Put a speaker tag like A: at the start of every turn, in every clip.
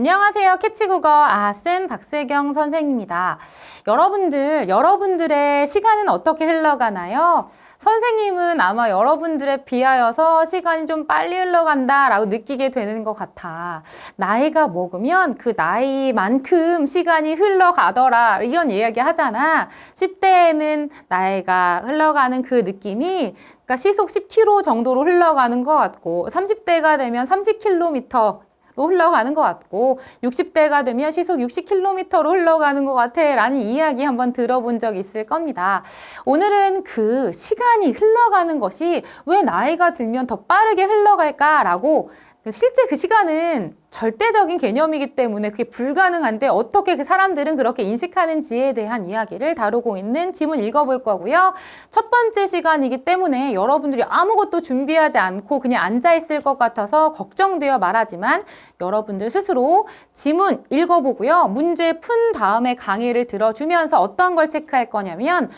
A: 안녕하세요. 캐치국어 아쌤 박세경 선생님입니다. 여러분들의 시간은 어떻게 흘러가나요? 선생님은 아마 여러분들에 비하여서 시간이 좀 빨리 흘러간다 라고 느끼게 되는 것 같아. 나이가 먹으면 그 나이만큼 시간이 흘러가더라 이런 이야기 하잖아. 10대에는 나이가 흘러가는 그 느낌이 그러니까 시속 10km 정도로 흘러가는 것 같고 30대가 되면 30km 로 흘러가는 것 같고 60대가 되면 시속 60km로 흘러가는 것 같아 라는 이야기 한번 들어본 적 있을 겁니다. 오늘은 그 시간이 흘러가는 것이 왜 나이가 들면 더 빠르게 흘러갈까라고 실제 그 시간은 절대적인 개념이기 때문에 그게 불가능한데 어떻게 그 사람들은 그렇게 인식하는지에 대한 이야기를 다루고 있는 지문 읽어볼 거고요. 첫 번째 시간이기 때문에 여러분들이 아무것도 준비하지 않고 그냥 앉아있을 것 같아서 걱정되어 말하지만 여러분들 스스로 지문 읽어보고요. 문제 푼 다음에 강의를 들어주면서 어떤 걸 체크할 거냐면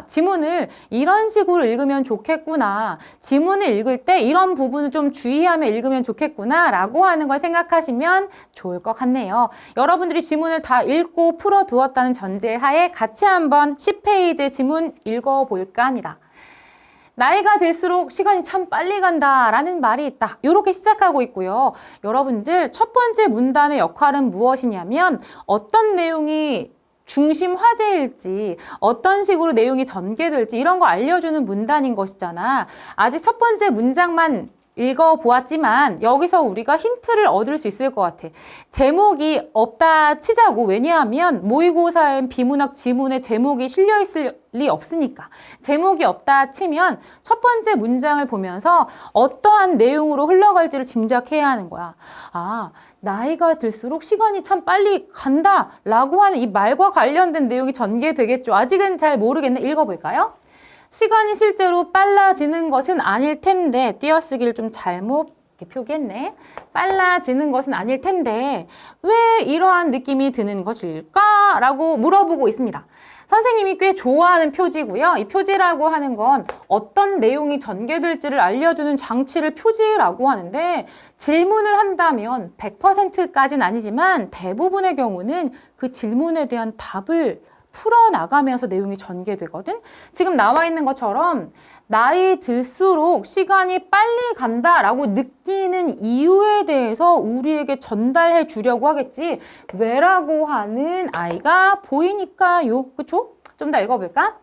A: 지문을 이런 식으로 읽으면 좋겠구나. 지문을 읽을 때 이런 부분을 좀 주의하며 읽으면 좋겠구나 라고 하는 걸 생각하시면 좋을 것 같네요. 여러분들이 지문을 다 읽고 풀어두었다는 전제하에 같이 한번 10페이지 지문 읽어볼까 합니다. 나이가 들수록 시간이 참 빨리 간다라는 말이 있다. 이렇게 시작하고 있고요. 여러분들 첫 번째 문단의 역할은 무엇이냐면 어떤 내용이 중심 화제일지 어떤 식으로 내용이 전개될지 이런 거 알려주는 문단인 것이잖아. 아직 첫 번째 문장만 읽어보았지만 여기서 우리가 힌트를 얻을 수 있을 것 같아. 제목이 없다 치자고. 왜냐하면 모의고사엔 비문학 지문에 제목이 실려있을 리 없으니까. 제목이 없다 치면 첫 번째 문장을 보면서 어떠한 내용으로 흘러갈지를 짐작해야 하는 거야. 나이가 들수록 시간이 참 빨리 간다 라고 하는 이 말과 관련된 내용이 전개되겠죠. 아직은 잘 모르겠네. 읽어볼까요? 시간이 실제로 빨라지는 것은 아닐 텐데 띄어쓰기를 좀 잘못 이렇게 표기했네. 빨라지는 것은 아닐 텐데 왜 이러한 느낌이 드는 것일까? 라고 물어보고 있습니다. 선생님이 꽤 좋아하는 표지고요. 이 표지라고 하는 건 어떤 내용이 전개될지를 알려주는 장치를 표지라고 하는데 질문을 한다면 100%까지는 아니지만 대부분의 경우는 그 질문에 대한 답을 풀어나가면서 내용이 전개되거든. 지금 나와 있는 것처럼 나이 들수록 시간이 빨리 간다라고 느끼는 이유에 대해서 우리에게 전달해 주려고 하겠지. 왜라고 하는 아이가 보이니까요. 그쵸? 좀 더 읽어볼까?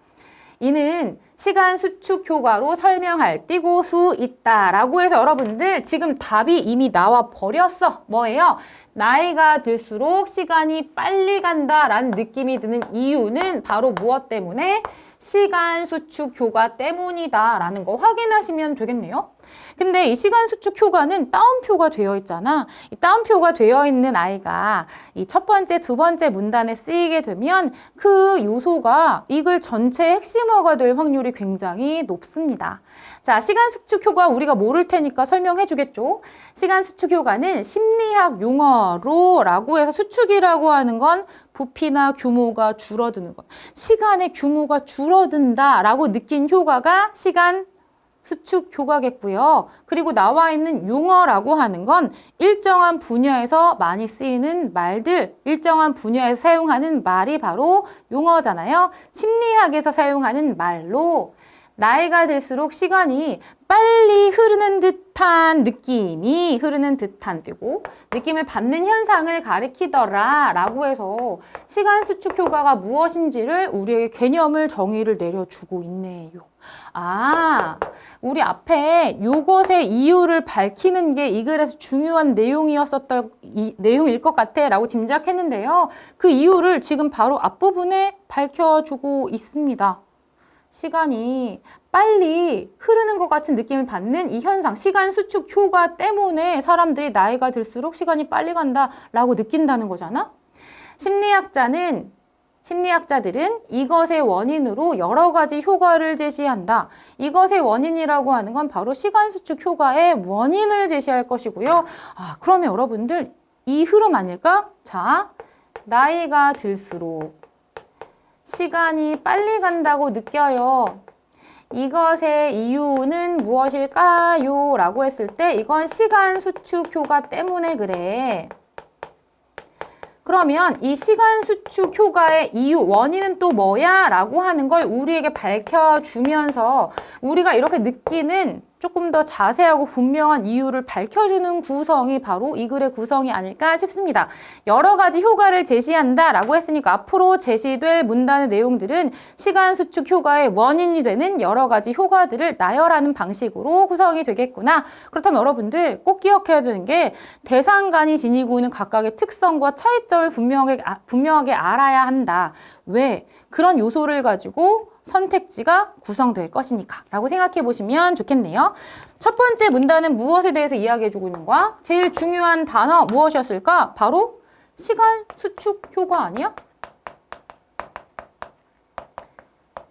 A: 이는 시간 수축 효과로 설명할 띄고 수 있다라고 해서 여러분들 지금 답이 이미 나와 버렸어. 뭐예요? 나이가 들수록 시간이 빨리 간다라는 느낌이 드는 이유는 바로 무엇 때문에? 시간 수축 효과 때문이다 라는 거 확인하시면 되겠네요. 근데 이 시간 수축 효과는 따옴표가 되어 있잖아. 이 따옴표가 되어 있는 아이가 이 첫 번째, 두 번째 문단에 쓰이게 되면 그 요소가 이 글 전체의 핵심어가 될 확률이 굉장히 높습니다. 자, 시간 수축 효과 우리가 모를 테니까 설명해 주겠죠. 시간 수축 효과는 심리학 용어로 라고 해서 수축이라고 하는 건 부피나 규모가 줄어드는 것. 시간의 규모가 줄어든다 라고 느낀 효과가 시간 수축 효과겠고요. 그리고 나와 있는 용어라고 하는 건 일정한 분야에서 많이 쓰이는 말들, 일정한 분야에서 사용하는 말이 바로 용어잖아요. 심리학에서 사용하는 말로 나이가 들수록 시간이 빨리 흐르는 듯한 느낌이 흐르는 듯한 되고 느낌을 받는 현상을 가리키더라 라고 해서 시간 수축 효과가 무엇인지를 우리에게 개념을 정의를 내려주고 있네요. 우리 앞에 요것의 이유를 밝히는 게 이 글에서 중요한 내용일 것 같아 라고 짐작했는데요. 그 이유를 지금 바로 앞부분에 밝혀주고 있습니다. 시간이 빨리 흐르는 것 같은 느낌을 받는 이 현상, 시간 수축 효과 때문에 사람들이 나이가 들수록 시간이 빨리 간다라고 느낀다는 거잖아. 심리학자들은 이것의 원인으로 여러 가지 효과를 제시한다. 이것의 원인이라고 하는 건 바로 시간 수축 효과의 원인을 제시할 것이고요. 그러면 여러분들 이 흐름 아닐까? 자, 나이가 들수록 시간이 빨리 간다고 느껴요. 이것의 이유는 무엇일까요? 라고 했을 때 이건 시간 수축 효과 때문에 그래. 그러면 이 시간 수축 효과의 이유, 원인은 또 뭐야? 라고 하는 걸 우리에게 밝혀주면서 우리가 이렇게 느끼는 조금 더 자세하고 분명한 이유를 밝혀주는 구성이 바로 이 글의 구성이 아닐까 싶습니다. 여러 가지 효과를 제시한다 라고 했으니까 앞으로 제시될 문단의 내용들은 시간 수축 효과의 원인이 되는 여러 가지 효과들을 나열하는 방식으로 구성이 되겠구나. 그렇다면 여러분들 꼭 기억해야 되는 게 대상간이 지니고 있는 각각의 특성과 차이점을 분명하게 알아야 한다. 왜? 그런 요소를 가지고 선택지가 구성될 것이니까 라고 생각해 보시면 좋겠네요. 첫 번째 문단은 무엇에 대해서 이야기해 주고 있는 거야? 제일 중요한 단어 무엇이었을까? 바로 시간 수축 효과 아니야?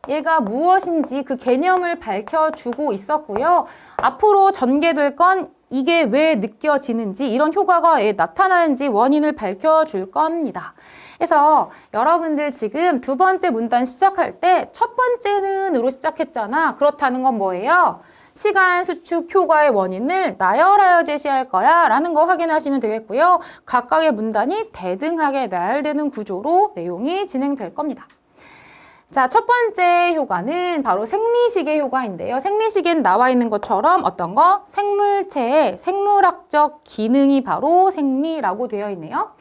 A: 얘가 무엇인지 그 개념을 밝혀주고 있었고요. 앞으로 전개될 건 이게 왜 느껴지는지, 이런 효과가 왜 나타나는지 원인을 밝혀줄 겁니다. 그래서 여러분들 지금 두 번째 문단 시작할 때 첫 번째는 으로 시작했잖아. 그렇다는 건 뭐예요? 시간 수축 효과의 원인을 나열하여 제시할 거야 라는 거 확인하시면 되겠고요. 각각의 문단이 대등하게 나열되는 구조로 내용이 진행될 겁니다. 자, 첫 번째 효과는 바로 생리식의 효과인데요. 생리식엔 나와 있는 것처럼 어떤 거? 생물체의 생물학적 기능이 바로 생리라고 되어 있네요.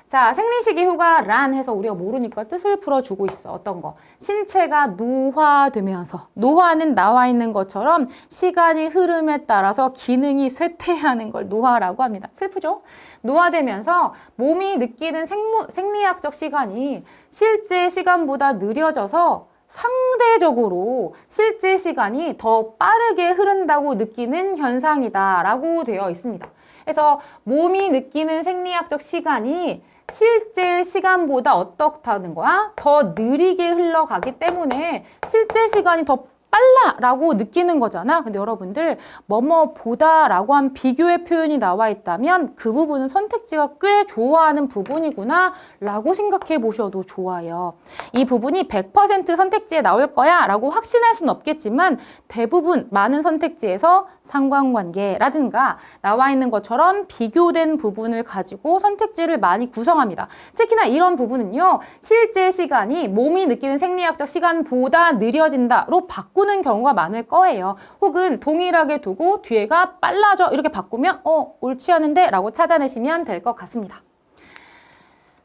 A: 자, 생리식의 효과란 해서 우리가 모르니까 뜻을 풀어주고 있어. 어떤 거? 신체가 노화되면서, 노화는 나와 있는 것처럼 시간이 흐름에 따라서 기능이 쇠퇴하는 걸 노화라고 합니다. 슬프죠? 노화되면서 몸이 느끼는 생리학적 시간이 실제 시간보다 느려져서 상대적으로 실제 시간이 더 빠르게 흐른다고 느끼는 현상이다라고 되어 있습니다. 그래서 몸이 느끼는 생리학적 시간이 실제 시간보다 어떻다는 거야? 더 느리게 흘러가기 때문에 실제 시간이 더 빨라라고 느끼는 거잖아. 근데 여러분들 뭐뭐보다라고 한 비교의 표현이 나와 있다면 그 부분은 선택지가 꽤 좋아하는 부분이구나 라고 생각해 보셔도 좋아요. 이 부분이 100% 선택지에 나올 거야 라고 확신할 수는 없겠지만 대부분 많은 선택지에서 상관관계라든가 나와 있는 것처럼 비교된 부분을 가지고 선택지를 많이 구성합니다. 특히나 이런 부분은요, 실제 시간이 몸이 느끼는 생리학적 시간보다 느려진다로 바꾸는 경우가 많을 거예요. 혹은 동일하게 두고 뒤에가 빨라져 이렇게 바꾸면 옳지 않은데 라고 찾아내시면 될 것 같습니다.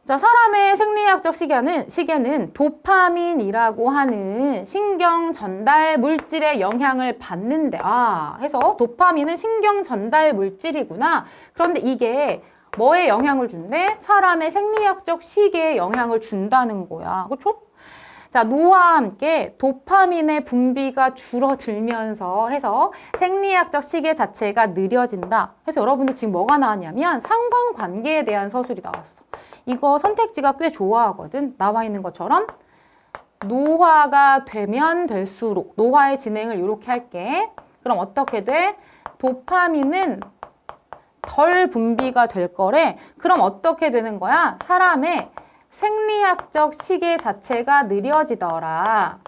A: 자, 사람의 생리학적 시계는 도파민이라고 하는 신경 전달 물질의 영향을 받는데, 해서 도파민은 신경 전달 물질이구나. 그런데 이게 뭐에 영향을 준대? 사람의 생리학적 시계에 영향을 준다는 거야. 그렇죠? 자, 노화와 함께 도파민의 분비가 줄어들면서 해서 생리학적 시계 자체가 느려진다. 그래서 여러분들 지금 뭐가 나왔냐면 상관관계에 대한 서술이 나왔어. 이거 선택지가 꽤 좋아하거든. 나와 있는 것처럼 노화가 되면 될수록 노화의 진행을 이렇게 할게. 그럼 어떻게 돼? 도파민은 덜 분비가 될 거래. 그럼 어떻게 되는 거야? 사람의 생리학적 시계 자체가 느려지더라.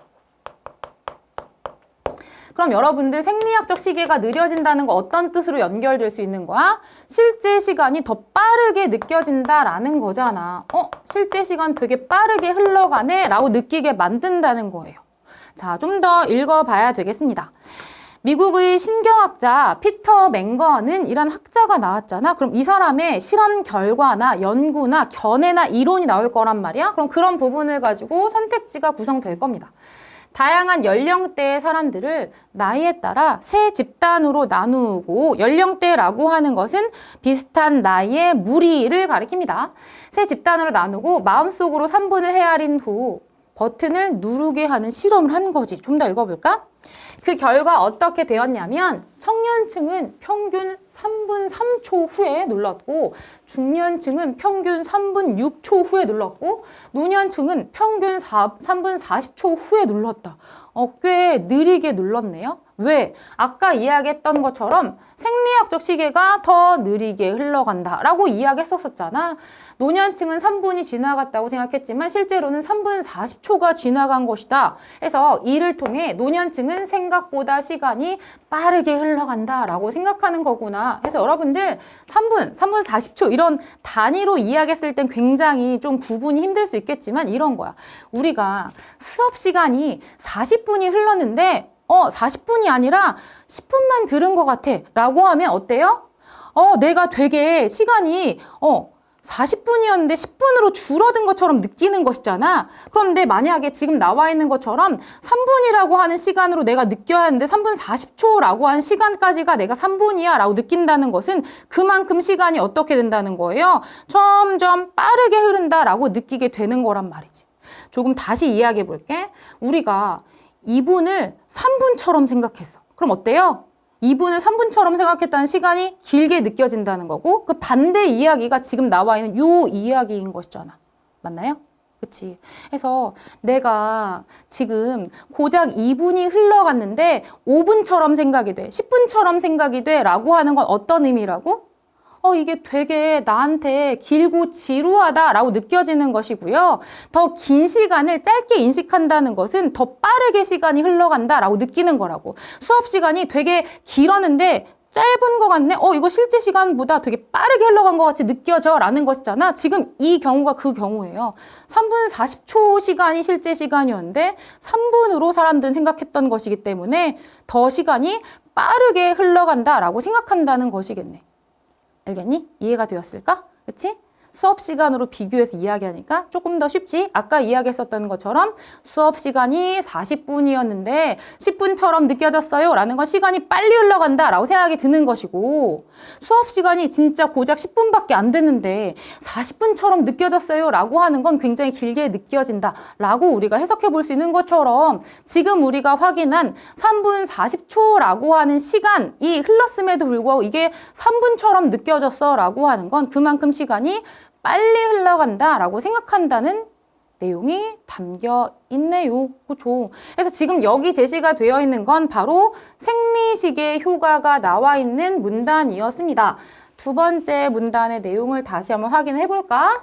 A: 그럼 여러분들 생리학적 시계가 느려진다는 거 어떤 뜻으로 연결될 수 있는 거야? 실제 시간이 더 빠르게 느껴진다라는 거잖아. 실제 시간 되게 빠르게 흘러가네 라고 느끼게 만든다는 거예요. 자, 좀 더 읽어봐야 되겠습니다. 미국의 신경학자 피터 맹거는 이런 학자가 나왔잖아. 그럼 이 사람의 실험 결과나 연구나 견해나 이론이 나올 거란 말이야. 그럼 그런 부분을 가지고 선택지가 구성될 겁니다. 다양한 연령대의 사람들을 나이에 따라 세 집단으로 나누고, 연령대라고 하는 것은 비슷한 나이의 무리를 가리킵니다. 세 집단으로 나누고 마음속으로 3분을 헤아린 후 버튼을 누르게 하는 실험을 한 거지. 좀 더 읽어볼까? 그 결과 어떻게 되었냐면 청년층은 평균 3분 3초 후에 눌렀고, 중년층은 평균 3분 6초 후에 눌렀고, 노년층은 평균 3분 40초 후에 눌렀다. 꽤 느리게 눌렀네요. 왜? 아까 이야기했던 것처럼 생리학적 시계가 더 느리게 흘러간다라고 이야기했었잖아. 노년층은 3분이 지나갔다고 생각했지만 실제로는 3분 40초가 지나간 것이다. 해서 이를 통해 노년층은 생각보다 시간이 빠르게 흘러간다라고 생각하는 거구나. 해서 여러분들 3분 40초 이런 단위로 이야기했을 땐 굉장히 좀 구분이 힘들 수 있겠지만 이런 거야. 우리가 수업 시간이 40분이 흘렀는데 40분이 아니라 10분만 들은 것 같아 라고 하면 어때요? 내가 되게 시간이 40분이었는데 10분으로 줄어든 것처럼 느끼는 것이잖아. 그런데 만약에 지금 나와 있는 것처럼 3분이라고 하는 시간으로 내가 느껴야 하는데 3분 40초라고 한 시간까지가 내가 3분이야 라고 느낀다는 것은 그만큼 시간이 어떻게 된다는 거예요? 점점 빠르게 흐른다라고 느끼게 되는 거란 말이지. 조금 다시 이야기해 볼게. 우리가 2분을 3분처럼 생각했어. 그럼 어때요? 2분을 3분처럼 생각했다는 시간이 길게 느껴진다는 거고 그 반대 이야기가 지금 나와 있는 요 이야기인 것이잖아. 맞나요? 그치? 그래서 내가 지금 고작 2분이 흘러갔는데 5분처럼 생각이 돼, 10분처럼 생각이 돼 라고 하는 건 어떤 의미라고? 이게 되게 나한테 길고 지루하다라고 느껴지는 것이고요. 더 긴 시간을 짧게 인식한다는 것은 더 빠르게 시간이 흘러간다라고 느끼는 거라고. 수업 시간이 되게 길었는데 짧은 것 같네? 이거 실제 시간보다 되게 빠르게 흘러간 것 같이 느껴져 라는 것이잖아. 지금 이 경우가 그 경우예요. 3분 40초 시간이 실제 시간이었는데 3분으로 사람들은 생각했던 것이기 때문에 더 시간이 빠르게 흘러간다라고 생각한다는 것이겠네. 알겠니? 이해가 되었을까? 그치? 수업 시간으로 비교해서 이야기하니까 조금 더 쉽지? 아까 이야기했었던 것처럼 수업 시간이 40분이었는데 10분처럼 느껴졌어요 라는 건 시간이 빨리 흘러간다 라고 생각이 드는 것이고 수업 시간이 진짜 고작 10분밖에 안 됐는데 40분처럼 느껴졌어요 라고 하는 건 굉장히 길게 느껴진다 라고 우리가 해석해 볼 수 있는 것처럼 지금 우리가 확인한 3분 40초라고 하는 시간이 흘렀음에도 불구하고 이게 3분처럼 느껴졌어 라고 하는 건 그만큼 시간이 빨리 흘러간다라고 생각한다는 내용이 담겨 있네요. 그렇죠? 그래서 지금 여기 제시가 되어 있는 건 바로 생리시계 효과가 나와 있는 문단이었습니다. 두 번째 문단의 내용을 다시 한번 확인해 볼까?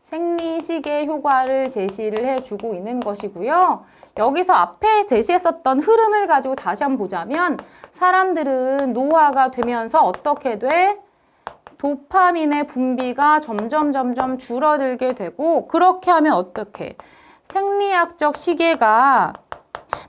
A: 생리시계 효과를 제시를 해주고 있는 것이고요. 여기서 앞에 제시했었던 흐름을 가지고 다시 한번 보자면 사람들은 노화가 되면서 어떻게 돼? 도파민의 분비가 점점 줄어들게 되고 그렇게 하면 어떻게? 생리학적 시계가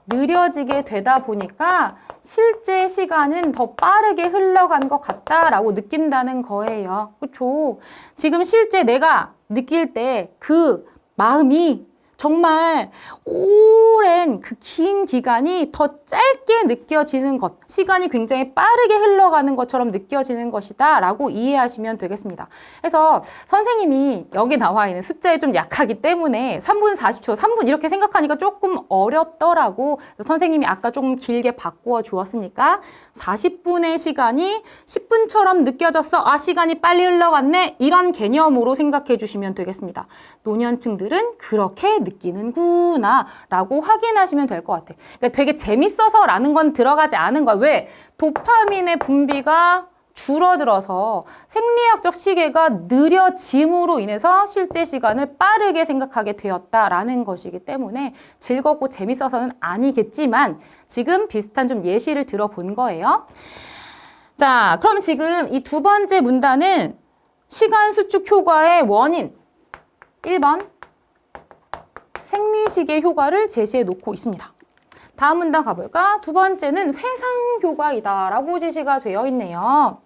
A: 느려지게 되다 보니까 실제 시간은 더 빠르게 흘러간 것 같다라고 느낀다는 거예요. 그렇죠? 지금 실제 내가 느낄 때 그 마음이 정말 오랜 그 긴 기간이 더 짧게 느껴지는 것, 시간이 굉장히 빠르게 흘러가는 것처럼 느껴지는 것이다 라고 이해하시면 되겠습니다. 그래서 선생님이 여기 나와 있는 숫자에 좀 약하기 때문에 3분 40초, 3분 이렇게 생각하니까 조금 어렵더라고. 선생님이 아까 조금 길게 바꾸어 주었으니까 40분의 시간이 10분처럼 느껴졌어. 시간이 빨리 흘러갔네. 이런 개념으로 생각해 주시면 되겠습니다. 노년층들은 그렇게 느끼는구나 라고 확인하시면 될 것 같아. 그러니까 되게 재밌어서 라는 건 들어가지 않은 거야. 왜? 도파민의 분비가 줄어들어서 생리학적 시계가 느려짐으로 인해서 실제 시간을 빠르게 생각하게 되었다라는 것이기 때문에 즐겁고 재밌어서는 아니겠지만 지금 비슷한 좀 예시를 들어본 거예요. 자, 그럼 지금 이 두 번째 문단은 시간 수축 효과의 원인 1번 생리시계 효과를 제시해 놓고 있습니다. 다음 문단 가볼까? 두 번째는 회상 효과이다 라고 제시가 되어 있네요.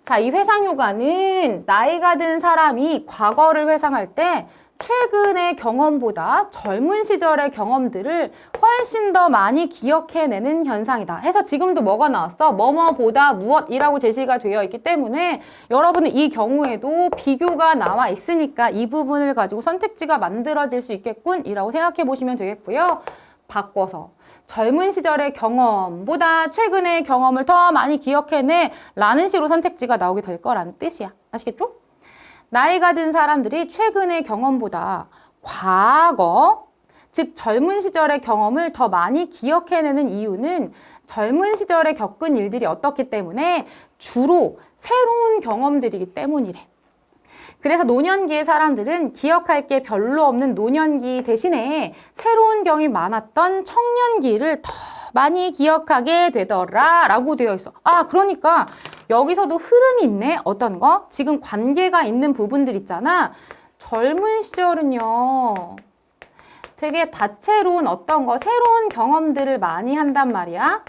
A: 자, 이 회상 효과는 나이가 든 사람이 과거를 회상할 때 최근의 경험보다 젊은 시절의 경험들을 훨씬 더 많이 기억해내는 현상이다. 해서 지금도 뭐가 나왔어? 뭐뭐보다 무엇이라고 제시가 되어 있기 때문에 여러분은 이 경우에도 비교가 나와 있으니까 이 부분을 가지고 선택지가 만들어질 수 있겠군 이라고 생각해 보시면 되겠고요. 바꿔서 젊은 시절의 경험보다 최근의 경험을 더 많이 기억해내 라는 식으로 선택지가 나오게 될 거라는 뜻이야. 아시겠죠? 나이가 든 사람들이 최근의 경험보다 과거, 즉 젊은 시절의 경험을 더 많이 기억해내는 이유는 젊은 시절에 겪은 일들이 어떻기 때문에 주로 새로운 경험들이기 때문이래. 그래서 노년기의 사람들은 기억할 게 별로 없는 노년기 대신에 새로운 경험이 많았던 청년기를 더 많이 기억하게 되더라 라고 되어 있어. 아, 그러니까 여기서도 흐름이 있네. 어떤 거? 지금 관계가 있는 부분들 있잖아. 젊은 시절은요, 되게 다채로운 어떤 거, 새로운 경험들을 많이 한단 말이야.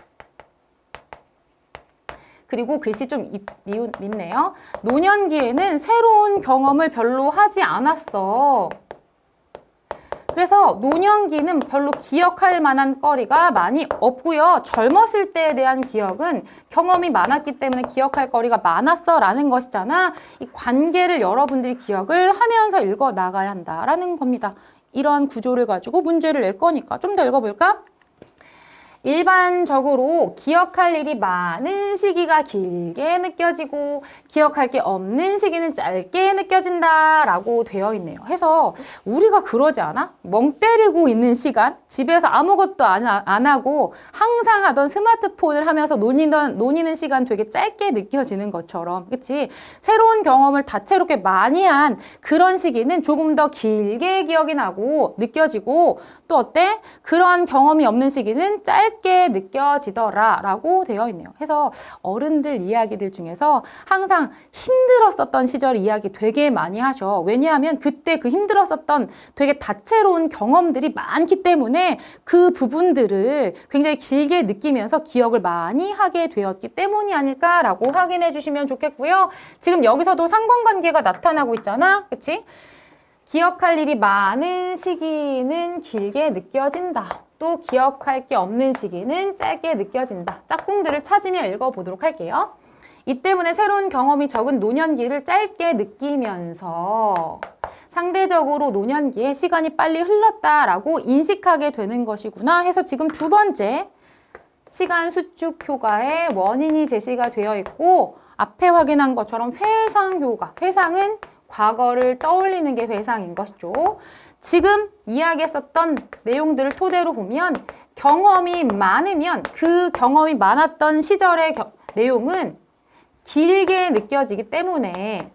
A: 그리고 글씨 좀 밉네요. 노년기에는 새로운 경험을 별로 하지 않았어. 그래서 노년기는 별로 기억할 만한 거리가 많이 없고요. 젊었을 때에 대한 기억은 경험이 많았기 때문에 기억할 거리가 많았어 라는 것이잖아. 이 관계를 여러분들이 기억을 하면서 읽어 나가야 한다라는 겁니다. 이러한 구조를 가지고 문제를 낼 거니까 좀 더 읽어볼까? 일반적으로 기억할 일이 많은 시기가 길게 느껴지고 기억할 게 없는 시기는 짧게 느껴진다 라고 되어 있네요. 해서 우리가 그러지 않아? 멍 때리고 있는 시간? 집에서 아무것도 안 하고 항상 하던 스마트폰을 하면서 논의는 시간 되게 짧게 느껴지는 것처럼, 그치? 새로운 경험을 다채롭게 많이 한 그런 시기는 조금 더 길게 기억이 나고 느껴지고, 또 어때? 그런 경험이 없는 시기는 짧게 느껴지더라 라고 되어 있네요. 해서 어른들 이야기들 중에서 항상 힘들었었던 시절 이야기 되게 많이 하셔. 왜냐하면 그때 그 힘들었었던 되게 다채로운 경험들이 많기 때문에 그 부분들을 굉장히 길게 느끼면서 기억을 많이 하게 되었기 때문이 아닐까라고 확인해 주시면 좋겠고요. 지금 여기서도 상관관계가 나타나고 있잖아. 그치? 기억할 일이 많은 시기는 길게 느껴진다. 또 기억할 게 없는 시기는 짧게 느껴진다. 짝꿍들을 찾으며 읽어보도록 할게요. 이 때문에 새로운 경험이 적은 노년기를 짧게 느끼면서 상대적으로 노년기에 시간이 빨리 흘렀다라고 인식하게 되는 것이구나 해서 지금 두 번째 시간 수축 효과의 원인이 제시가 되어 있고, 앞에 확인한 것처럼 회상 효과, 회상은 과거를 떠올리는 게 회상인 것이죠. 지금 이야기했었던 내용들을 토대로 보면 경험이 많으면 그 경험이 많았던 시절의 내용은 길게 느껴지기 때문에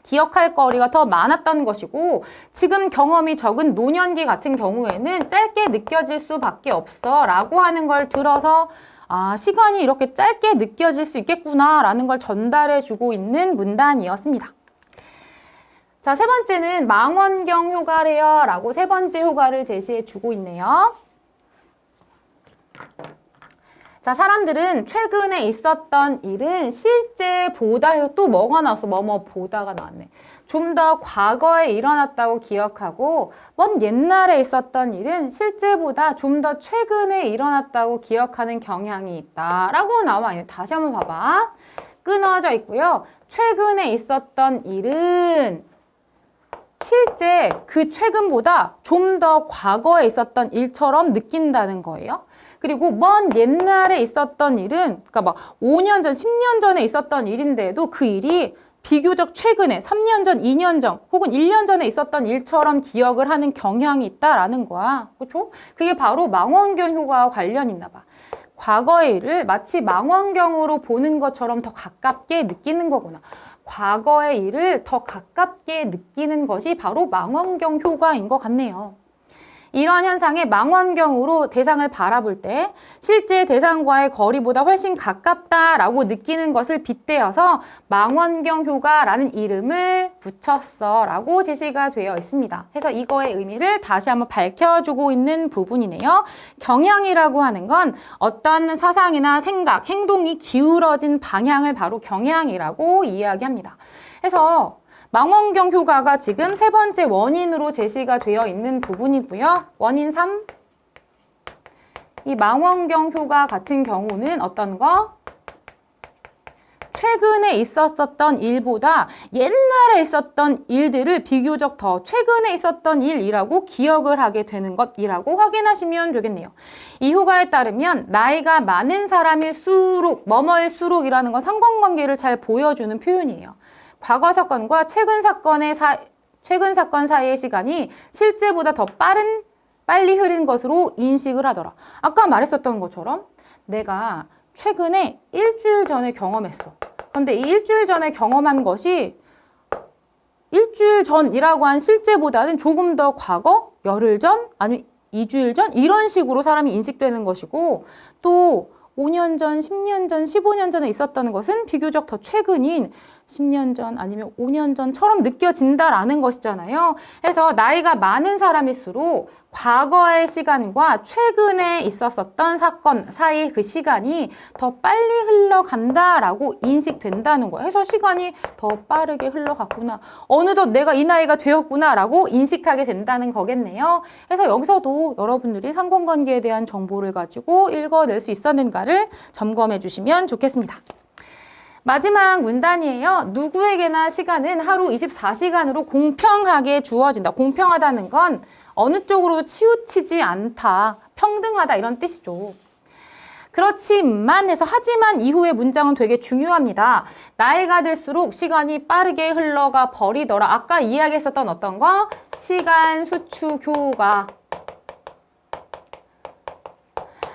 A: 기억할 거리가 더 많았던 것이고, 지금 경험이 적은 노년기 같은 경우에는 짧게 느껴질 수밖에 없어 라고 하는 걸 들어서 아, 시간이 이렇게 짧게 느껴질 수 있겠구나 라는 걸 전달해 주고 있는 문단이었습니다. 자, 세 번째는 망원경 효과래요 라고 세 번째 효과를 제시해 주고 있네요. 자, 사람들은 최근에 있었던 일은 실제 보다 해서 또 뭐가 나왔어? 뭐뭐 보다가 나왔네. 좀 더 과거에 일어났다고 기억하고, 먼 옛날에 있었던 일은 실제보다 좀 더 최근에 일어났다고 기억하는 경향이 있다라고 나와 있네. 다시 한번 봐봐. 끊어져 있고요. 최근에 있었던 일은 실제 그 최근보다 좀 더 과거에 있었던 일처럼 느낀다는 거예요. 그리고 먼 옛날에 있었던 일은, 그러니까 막 5년 전, 10년 전에 있었던 일인데도 그 일이 비교적 최근에 3년 전, 2년 전 혹은 1년 전에 있었던 일처럼 기억을 하는 경향이 있다라는 거야. 그렇죠? 그게 바로 망원경 효과와 관련이 있나 봐. 과거의 일을 마치 망원경으로 보는 것처럼 더 가깝게 느끼는 거구나. 과거의 일을 더 가깝게 느끼는 것이 바로 망원경 효과인 것 같네요. 이러한 현상에 망원경으로 대상을 바라볼 때 실제 대상과의 거리보다 훨씬 가깝다라고 느끼는 것을 빗대어서 망원경 효과라는 이름을 붙였어 라고 제시가 되어 있습니다. 그래서 이거의 의미를 다시 한번 밝혀주고 있는 부분이네요. 경향이라고 하는 건 어떤 사상이나 생각, 행동이 기울어진 방향을 바로 경향이라고 이야기합니다. 그래서 망원경 효과가 지금 세 번째 원인으로 제시가 되어 있는 부분이고요. 원인 3. 이 망원경 효과 같은 경우는 어떤 거? 최근에 있었던 일보다 옛날에 있었던 일들을 비교적 더 최근에 있었던 일이라고 기억을 하게 되는 것이라고 확인하시면 되겠네요. 이 효과에 따르면 나이가 많은 사람일수록, 뭐뭐일수록이라는 건 상관관계를 잘 보여주는 표현이에요. 과거 사건과 최근 사건의 최근 사건 사이의 시간이 실제보다 더 빨리 흐른 것으로 인식을 하더라. 아까 말했었던 것처럼 내가 최근에 일주일 전에 경험했어. 근데 이 일주일 전에 경험한 것이 일주일 전이라고 한 실제보다는 조금 더 과거, 열흘 전, 아니면 2주일 전 이런 식으로 사람이 인식되는 것이고 또 5년 전, 10년 전, 15년 전에 있었던 것은 비교적 더 최근인 10년 전 아니면 5년 전처럼 느껴진다라는 것이잖아요. 그래서 나이가 많은 사람일수록 과거의 시간과 최근에 있었었던 사건 사이 그 시간이 더 빨리 흘러간다라고 인식된다는 거예요. 그래서 시간이 더 빠르게 흘러갔구나. 어느덧 내가 이 나이가 되었구나라고 인식하게 된다는 거겠네요. 그래서 여기서도 여러분들이 상관관계에 대한 정보를 가지고 읽어낼 수 있었는가를 점검해 주시면 좋겠습니다. 마지막 문단이에요. 누구에게나 시간은 하루 24시간으로 공평하게 주어진다. 공평하다는 건 어느 쪽으로도 치우치지 않다, 평등하다 이런 뜻이죠. 그렇지만 해서 하지만 이후의 문장은 되게 중요합니다. 나이가 들수록 시간이 빠르게 흘러가 버리더라. 아까 이야기했었던 어떤 거? 시간 수축 효과.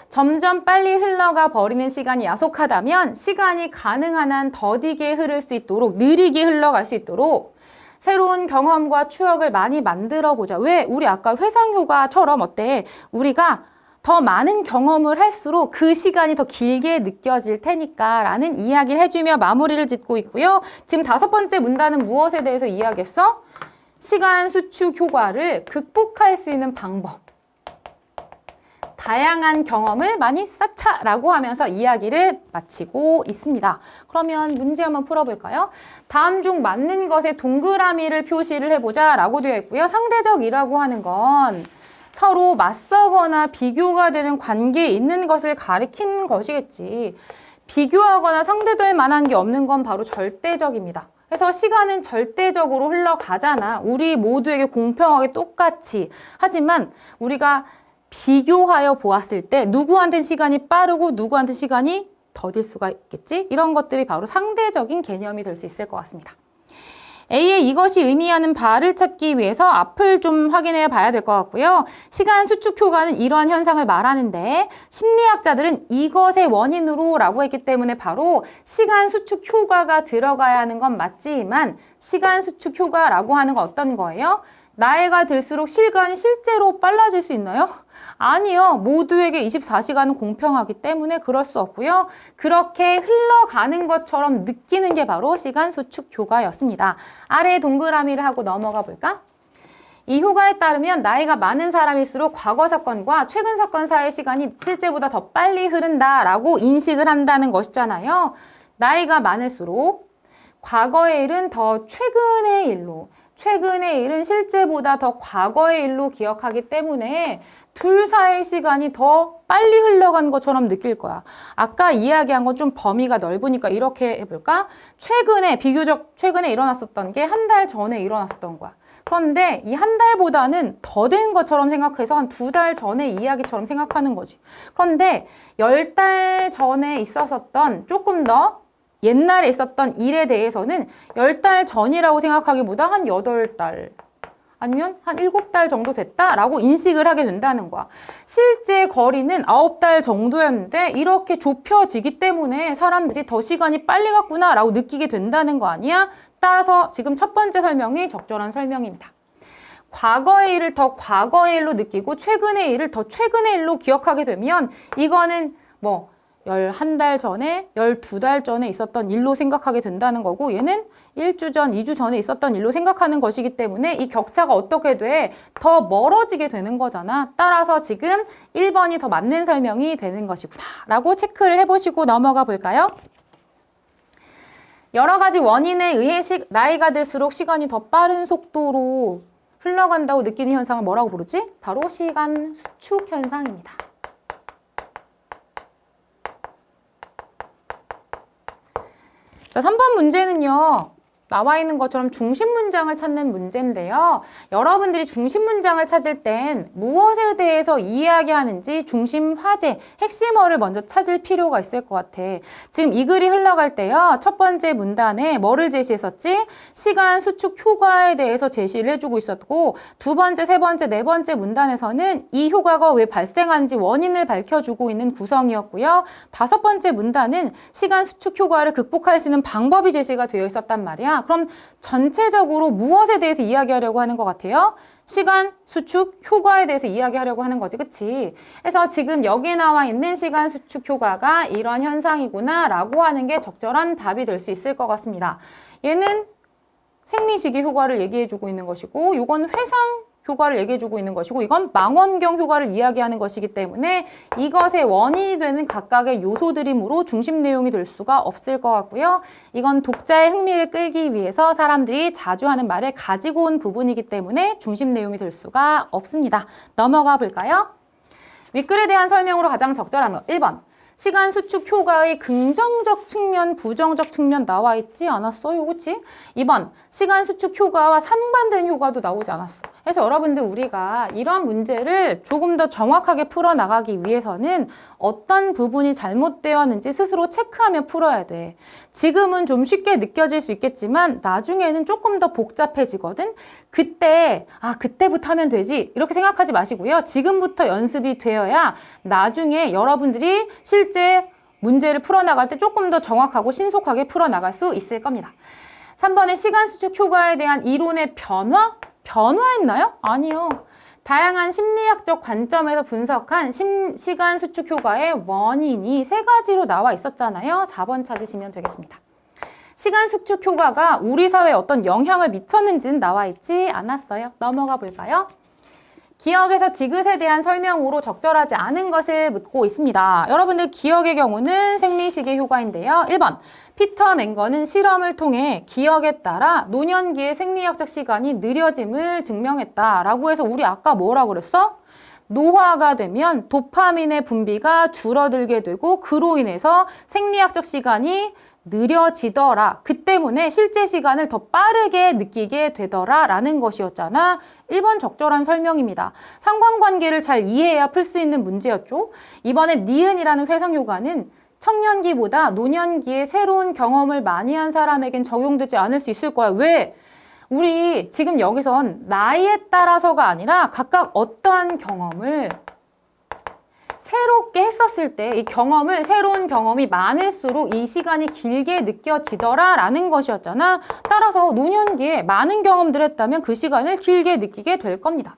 A: 점점 빨리 흘러가 버리는 시간이 야속하다면 시간이 가능한 한 더디게 흐를 수 있도록, 느리게 흘러갈 수 있도록 새로운 경험과 추억을 많이 만들어 보자. 왜? 우리 아까 회상 효과처럼 어때? 우리가 더 많은 경험을 할수록 그 시간이 더 길게 느껴질 테니까 라는 이야기를 해주며 마무리를 짓고 있고요. 지금 5번째 문단은 무엇에 대해서 이야기했어? 시간 수축 효과를 극복할 수 있는 방법. 다양한 경험을 많이 쌓자라고 하면서 이야기를 마치고 있습니다. 그러면 문제 한번 풀어볼까요? 다음 중 맞는 것에 동그라미를 표시를 해보자 라고 되어 있고요. 상대적이라고 하는 건 서로 맞서거나 비교가 되는 관계에 있는 것을 가리키는 것이겠지. 비교하거나 상대될 만한 게 없는 건 바로 절대적입니다. 그래서 시간은 절대적으로 흘러가잖아. 우리 모두에게 공평하게 똑같이. 하지만 우리가 비교하여 보았을 때 누구한테 시간이 빠르고 누구한테 시간이 더딜 수가 있겠지? 이런 것들이 바로 상대적인 개념이 될 수 있을 것 같습니다. A의 이것이 의미하는 바를 찾기 위해서 앞을 좀 확인해 봐야 될 것 같고요. 시간 수축 효과는 이러한 현상을 말하는데 심리학자들은 이것의 원인으로 라고 했기 때문에 바로 시간 수축 효과가 들어가야 하는 건 맞지만 시간 수축 효과라고 하는 건 어떤 거예요? 나이가 들수록 시간이 실제로 빨라질 수 있나요? 아니요. 모두에게 24시간은 공평하기 때문에 그럴 수 없고요. 그렇게 흘러가는 것처럼 느끼는 게 바로 시간 수축 효과였습니다. 아래 동그라미를 하고 넘어가 볼까? 이 효과에 따르면 나이가 많은 사람일수록 과거 사건과 최근 사건 사이의 시간이 실제보다 더 빨리 흐른다라고 인식을 한다는 것이잖아요. 나이가 많을수록 과거의 일은 더 최근의 일로, 최근의 일은 실제보다 더 과거의 일로 기억하기 때문에 둘 사이의 시간이 더 빨리 흘러간 것처럼 느낄 거야. 아까 이야기한 건 좀 범위가 넓으니까 이렇게 해볼까? 최근에, 비교적 최근에 일어났었던 게 한 달 전에 일어났었던 거야. 그런데 이 한 달보다는 더 된 것처럼 생각해서 한 2달 전의 이야기처럼 생각하는 거지. 그런데 10달 전에 있었었던 조금 더 옛날에 있었던 일에 대해서는 10달 전이라고 생각하기보다 한 8달 아니면 한 7달 정도 됐다라고 인식을 하게 된다는 거야. 실제 거리는 9달 정도였는데 이렇게 좁혀지기 때문에 사람들이 더 시간이 빨리 갔구나라고 느끼게 된다는 거 아니야? 따라서 지금 첫 번째 설명이 적절한 설명입니다. 과거의 일을 더 과거의 일로 느끼고 최근의 일을 더 최근의 일로 기억하게 되면 이거는 뭐 11달 전에, 12달 전에 있었던 일로 생각하게 된다는 거고 얘는 1주 전, 2주 전에 있었던 일로 생각하는 것이기 때문에 이 격차가 어떻게 돼? 더 멀어지게 되는 거잖아. 따라서 지금 1번이 더 맞는 설명이 되는 것이구나 라고 체크를 해보시고 넘어가 볼까요? 여러 가지 원인에 의해 나이가 들수록 시간이 더 빠른 속도로 흘러간다고 느끼는 현상을 뭐라고 부르지? 바로 시간 수축 현상입니다. 자, 3번 문제는요. 나와 있는 것처럼 중심 문장을 찾는 문제인데요. 여러분들이 중심 문장을 찾을 땐 무엇에 대해서 이야기하는지 중심 화제, 핵심어를 먼저 찾을 필요가 있을 것 같아. 지금 이 글이 흘러갈 때요. 첫 번째 문단에 뭐를 제시했었지? 시간 수축 효과에 대해서 제시를 해주고 있었고, 두 번째, 세 번째, 네 번째 문단에서는 이 효과가 왜 발생하는지 원인을 밝혀주고 있는 구성이었고요. 다섯 번째 문단은 시간 수축 효과를 극복할 수 있는 방법이 제시가 되어 있었단 말이야. 그럼 전체적으로 무엇에 대해서 이야기하려고 하는 것 같아요? 시간 수축 효과에 대해서 이야기하려고 하는 거지, 그치? 그래서 지금 여기에 나와 있는 시간 수축 효과가 이런 현상이구나 라고 하는 게 적절한 답이 될 수 있을 것 같습니다. 얘는 생리시기 효과를 얘기해주고 있는 것이고, 이건 회상 효과를 얘기해주고 있는 것이고, 이건 망원경 효과를 이야기하는 것이기 때문에 이것의 원인이 되는 각각의 요소들이므로 중심 내용이 될 수가 없을 것 같고요. 이건 독자의 흥미를 끌기 위해서 사람들이 자주 하는 말을 가지고 온 부분이기 때문에 중심 내용이 될 수가 없습니다. 넘어가 볼까요? 윗글에 대한 설명으로 가장 적절한 거 1번. 시간 수축 효과의 긍정적 측면, 부정적 측면 나와 있지 않았어요? 그치? 2번, 시간 수축 효과와 상반된 효과도 나오지 않았어. 그래서 여러분들 우리가 이런 문제를 조금 더 정확하게 풀어나가기 위해서는 어떤 부분이 잘못되었는지 스스로 체크하며 풀어야 돼. 지금은 좀 쉽게 느껴질 수 있겠지만 나중에는 조금 더 복잡해지거든? 그때부터 하면 되지. 이렇게 생각하지 마시고요. 지금부터 연습이 되어야 나중에 여러분들이 실제 문제를 풀어나갈 때 조금 더 정확하고 신속하게 풀어나갈 수 있을 겁니다. 3번의 시간 수축 효과에 대한 이론의 변화? 변화했나요? 아니요. 다양한 심리학적 관점에서 분석한 시간 수축 효과의 원인이 세 가지로 나와 있었잖아요. 4번 찾으시면 되겠습니다. 시간 수축 효과가 우리 사회에 어떤 영향을 미쳤는지는 나와 있지 않았어요. 넘어가 볼까요? 기억에서 디귿에 대한 설명으로 적절하지 않은 것을 묻고 있습니다. 여러분들 기억의 경우는 생리시기 효과인데요. 1번, 피터 맹거는 실험을 통해 기억에 따라 노년기의 생리학적 시간이 느려짐을 증명했다라고 해서 우리 아까 뭐라 그랬어? 노화가 되면 도파민의 분비가 줄어들게 되고 그로 인해서 생리학적 시간이 느려지더라. 그 때문에 실제 시간을 더 빠르게 느끼게 되더라 라는 것이었잖아. 1번 적절한 설명입니다. 상관관계를 잘 이해해야 풀 수 있는 문제였죠. 이번에 니은이라는 회상 효과는 청년기보다 노년기에 새로운 경험을 많이 한 사람에겐 적용되지 않을 수 있을 거야. 왜? 우리 지금 여기선 나이에 따라서가 아니라 각각 어떠한 경험을 새롭게 했었을 때 이 경험을 새로운 경험이 많을수록 이 시간이 길게 느껴지더라 라는 것이었잖아. 따라서 노년기에 많은 경험들을 했다면 그 시간을 길게 느끼게 될 겁니다.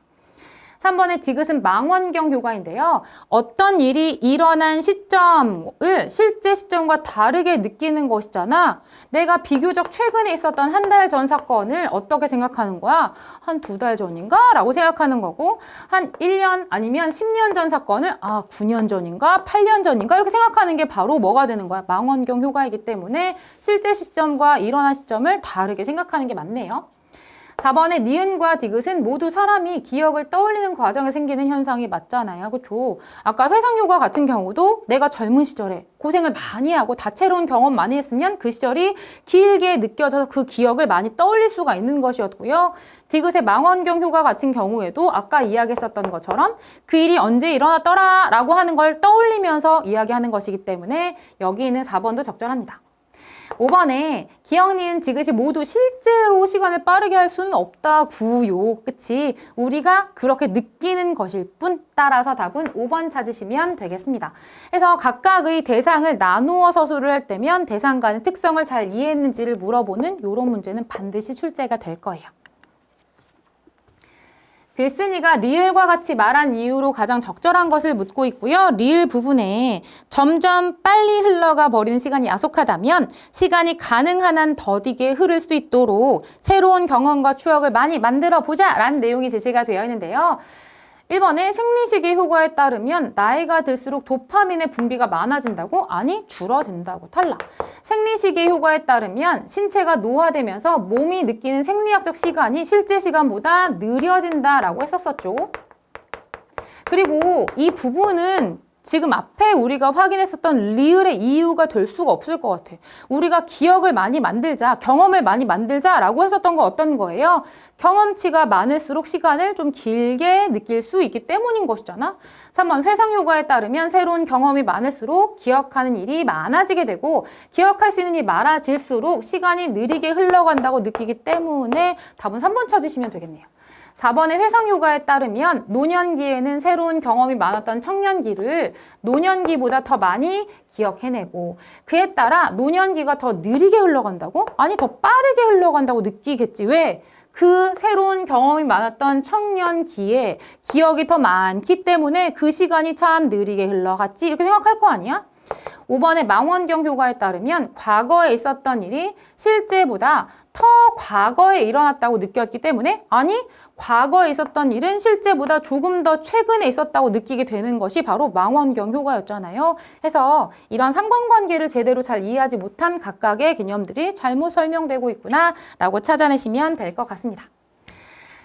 A: 3번의 디귿은 망원경 효과인데요. 어떤 일이 일어난 시점을 실제 시점과 다르게 느끼는 것이잖아. 내가 비교적 최근에 있었던 한 달 전 사건을 어떻게 생각하는 거야? 한 2달 전인가? 라고 생각하는 거고 한 1년 아니면 10년 전 사건을 9년 전인가? 8년 전인가? 이렇게 생각하는 게 바로 뭐가 되는 거야? 망원경 효과이기 때문에 실제 시점과 일어난 시점을 다르게 생각하는 게 맞네요. 4번의 니은과 디귿은 모두 사람이 기억을 떠올리는 과정에 생기는 현상이 맞잖아요. 그렇죠? 아까 회상효과 같은 경우도 내가 젊은 시절에 고생을 많이 하고 다채로운 경험 많이 했으면 그 시절이 길게 느껴져서 그 기억을 많이 떠올릴 수가 있는 것이었고요. 디귿의 망원경 효과 같은 경우에도 아까 이야기했었던 것처럼 그 일이 언제 일어났더라 라고 하는 걸 떠올리면서 이야기하는 것이기 때문에 여기 있는 4번도 적절합니다. 5번에 기억, 니은, 디귿이 모두 실제로 시간을 빠르게 할 수는 없다구요. 그치? 우리가 그렇게 느끼는 것일 뿐. 따라서 답은 5번 찾으시면 되겠습니다. 그래서 각각의 대상을 나누어 서술을 할 때면 대상과의 특성을 잘 이해했는지를 물어보는 이런 문제는 반드시 출제가 될 거예요. 글쓴이가 리을과 같이 말한 이유로 가장 적절한 것을 묻고 있고요. 리을 부분에 점점 빨리 흘러가 버리는 시간이 야속하다면 시간이 가능한 한 더디게 흐를 수 있도록 새로운 경험과 추억을 많이 만들어 보자 라는 내용이 제시가 되어 있는데요. 1번에 생리시기 효과에 따르면 나이가 들수록 도파민의 분비가 많아진다고? 아니, 줄어든다고. 탈락. 생리시기 효과에 따르면 신체가 노화되면서 몸이 느끼는 생리학적 시간이 실제 시간보다 느려진다라고 했었었죠. 그리고 이 부분은 지금 앞에 우리가 확인했었던 리을의 이유가 될 수가 없을 것 같아. 우리가 기억을 많이 만들자, 경험을 많이 만들자라고 했었던 거 어떤 거예요? 경험치가 많을수록 시간을 좀 길게 느낄 수 있기 때문인 것이잖아. 3번 회상효과에 따르면 새로운 경험이 많을수록 기억하는 일이 많아지게 되고 기억할 수 있는 일이 많아질수록 시간이 느리게 흘러간다고 느끼기 때문에 답은 3번 찾으시면 되겠네요. 4번의 회상효과에 따르면 노년기에는 새로운 경험이 많았던 청년기를 노년기보다 더 많이 기억해내고 그에 따라 노년기가 더 느리게 흘러간다고? 아니 더 빠르게 흘러간다고 느끼겠지. 왜? 그 새로운 경험이 많았던 청년기에 기억이 더 많기 때문에 그 시간이 참 느리게 흘러갔지 이렇게 생각할 거 아니야? 5번의 망원경 효과에 따르면 과거에 있었던 일이 실제보다 더 과거에 일어났다고 느꼈기 때문에 아니 과거에 있었던 일은 실제보다 조금 더 최근에 있었다고 느끼게 되는 것이 바로 망원경 효과였잖아요. 해서 이런 상관관계를 제대로 잘 이해하지 못한 각각의 개념들이 잘못 설명되고 있구나 라고 찾아내시면 될 것 같습니다.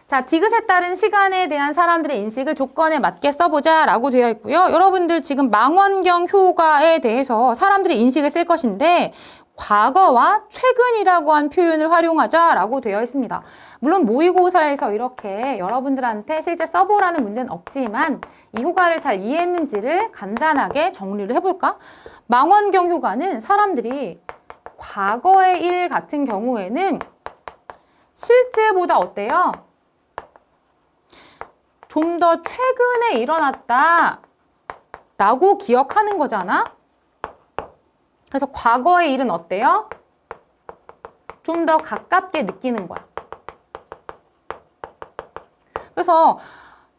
A: 자, 디귿에 따른 시간에 대한 사람들의 인식을 조건에 맞게 써보자 라고 되어 있고요. 여러분들 지금 망원경 효과에 대해서 사람들의 인식을 쓸 것인데 과거와 최근이라고 한 표현을 활용하자라고 되어 있습니다. 물론 모의고사에서 이렇게 여러분들한테 실제 써보라는 문제는 없지만 이 효과를 잘 이해했는지를 간단하게 정리를 해볼까? 망원경 효과는 사람들이 과거의 일 같은 경우에는 실제보다 어때요? 좀 더 최근에 일어났다 라고 기억하는 거잖아? 그래서 과거의 일은 어때요? 좀 더 가깝게 느끼는 거야. 그래서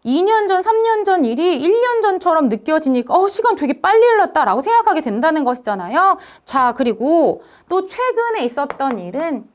A: 2년 전, 3년 전 일이 1년 전처럼 느껴지니까 시간 되게 빨리 흘렀다라고 생각하게 된다는 것이잖아요. 자, 그리고 또 최근에 있었던 일은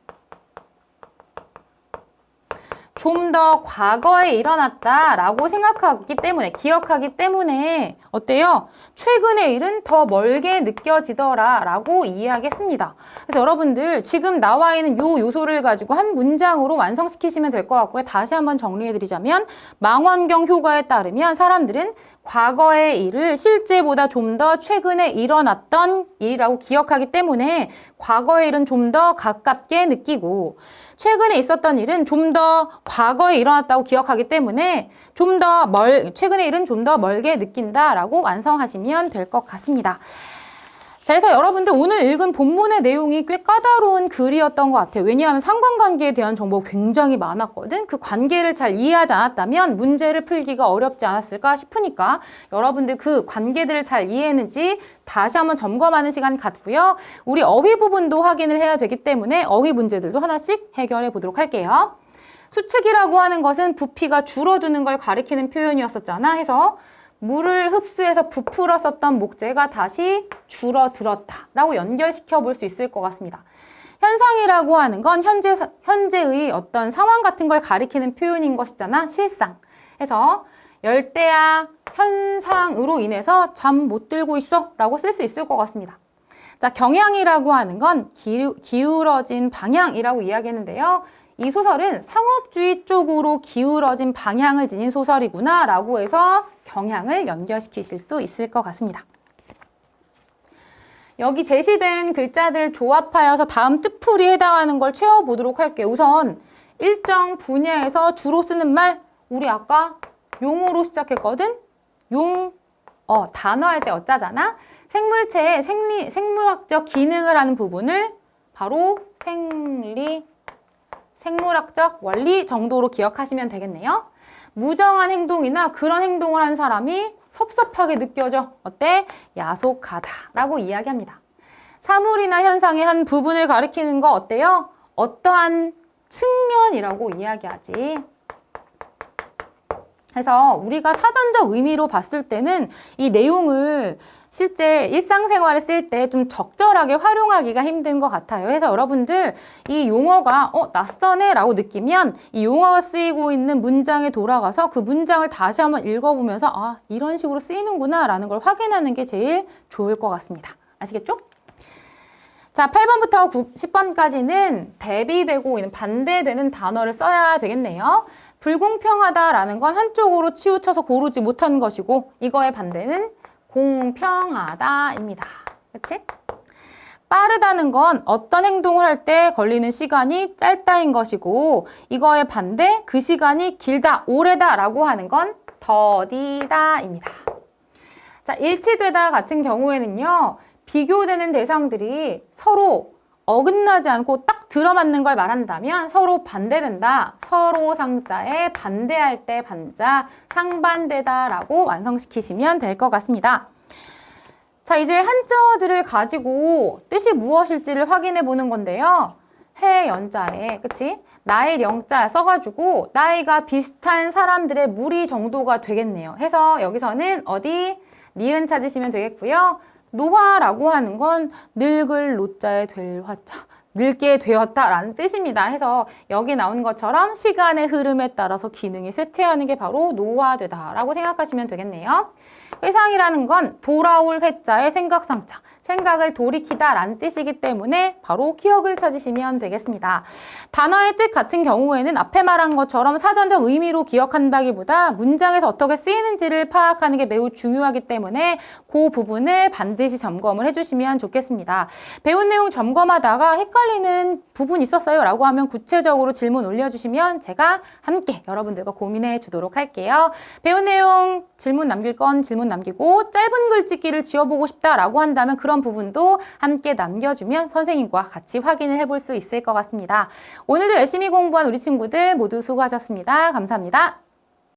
A: 좀 더 과거에 일어났다라고 생각하기 때문에, 기억하기 때문에 어때요? 최근의 일은 더 멀게 느껴지더라라고 이해하겠습니다. 그래서 여러분들 지금 나와 있는 요 요소를 가지고 한 문장으로 완성시키시면 될 것 같고요. 다시 한번 정리해드리자면 망원경 효과에 따르면 사람들은 과거의 일을 실제보다 좀 더 최근에 일어났던 일이라고 기억하기 때문에 과거의 일은 좀 더 가깝게 느끼고 최근에 있었던 일은 좀 더 과거에 일어났다고 기억하기 때문에 최근의 일은 좀 더 멀게 느낀다라고 완성하시면 될 것 같습니다. 자, 그래서 여러분들 오늘 읽은 본문의 내용이 꽤 까다로운 글이었던 것 같아요. 왜냐하면 상관관계에 대한 정보가 굉장히 많았거든. 그 관계를 잘 이해하지 않았다면 문제를 풀기가 어렵지 않았을까 싶으니까 여러분들 그 관계들을 잘 이해했는지 다시 한번 점검하는 시간 갖고요. 우리 어휘 부분도 확인을 해야 되기 때문에 어휘 문제들도 하나씩 해결해 보도록 할게요. 수축이라고 하는 것은 부피가 줄어드는 걸 가리키는 표현이었었잖아. 해서 물을 흡수해서 부풀었었던 목재가 다시 줄어들었다라고 연결시켜 볼 수 있을 것 같습니다. 현상이라고 하는 건 현재의 어떤 상황 같은 걸 가리키는 표현인 것이잖아. 실상. 해서 열대야 현상으로 인해서 잠 못 들고 있어 라고 쓸 수 있을 것 같습니다. 자, 경향이라고 하는 건 기울어진 방향이라고 이야기했는데요. 이 소설은 상업주의 쪽으로 기울어진 방향을 지닌 소설이구나 라고 해서 경향을 연결시키실 수 있을 것 같습니다. 여기 제시된 글자들 조합하여서 다음 뜻풀이에 해당하는 걸 채워보도록 할게요. 우선 일정 분야에서 주로 쓰는 말, 우리 아까 용어로 시작했거든? 단어 할 때 어짜잖아? 생물체의 생물학적 기능을 하는 부분을 바로 생물학적 원리 정도로 기억하시면 되겠네요. 무정한 행동이나 그런 행동을 한 사람이 섭섭하게 느껴져. 어때? 야속하다라고 이야기합니다. 사물이나 현상의 한 부분을 가리키는 거 어때요? 어떠한 측면이라고 이야기하지. 그래서 우리가 사전적 의미로 봤을 때는 이 내용을 실제 일상생활에 쓸 때 좀 적절하게 활용하기가 힘든 것 같아요. 그래서 여러분들 이 용어가 낯서네 라고 느끼면 이 용어가 쓰이고 있는 문장에 돌아가서 그 문장을 다시 한번 읽어보면서 이런 식으로 쓰이는구나 라는 걸 확인하는 게 제일 좋을 것 같습니다. 아시겠죠? 자, 8번부터 10번까지는 대비되고 있는 반대되는 단어를 써야 되겠네요. 불공평하다라는 건 한쪽으로 치우쳐서 고르지 못하는 것이고 이거의 반대는 공평하다입니다. 그치? 빠르다는 건 어떤 행동을 할 때 걸리는 시간이 짧다인 것이고 이거의 반대 그 시간이 길다, 오래다 라고 하는 건 더디다입니다. 자, 일치되다 같은 경우에는요. 비교되는 대상들이 서로 어긋나지 않고 딱 들어맞는 걸 말한다면 서로 반대된다. 서로 상자에 반대할 때 반자 상반되다 라고 완성시키시면 될 것 같습니다. 자, 이제 한자어들을 가지고 뜻이 무엇일지를 확인해 보는 건데요. 해 연자에, 그치? 나일 영자 써가지고 나이가 비슷한 사람들의 무리 정도가 되겠네요. 해서 여기서는 어디? 니은 찾으시면 되겠고요. 노화라고 하는 건 늙을 노자에 될 화자, 늙게 되었다라는 뜻입니다. 해서 여기 나온 것처럼 시간의 흐름에 따라서 기능이 쇠퇴하는 게 바로 노화되다라고 생각하시면 되겠네요. 회상이라는 건 돌아올 회자의 생각상자, 생각을 돌이키다라는 뜻이기 때문에 바로 기억을 찾으시면 되겠습니다. 단어의 뜻 같은 경우에는 앞에 말한 것처럼 사전적 의미로 기억한다기보다 문장에서 어떻게 쓰이는지를 파악하는 게 매우 중요하기 때문에 그 부분을 반드시 점검을 해주시면 좋겠습니다. 배운 내용 점검하다가 헷갈리는 부분 있었어요 라고 하면 구체적으로 질문 올려주시면 제가 함께 여러분들과 고민해 주도록 할게요. 배운 내용 질문 남길 건 질문 남기고 짧은 글짓기를 지어보고 싶다라고 한다면 그런 부분도 함께 남겨주면 선생님과 같이 확인을 해볼 수 있을 것 같습니다. 오늘도 열심히 공부한 우리 친구들 모두 수고하셨습니다. 감사합니다.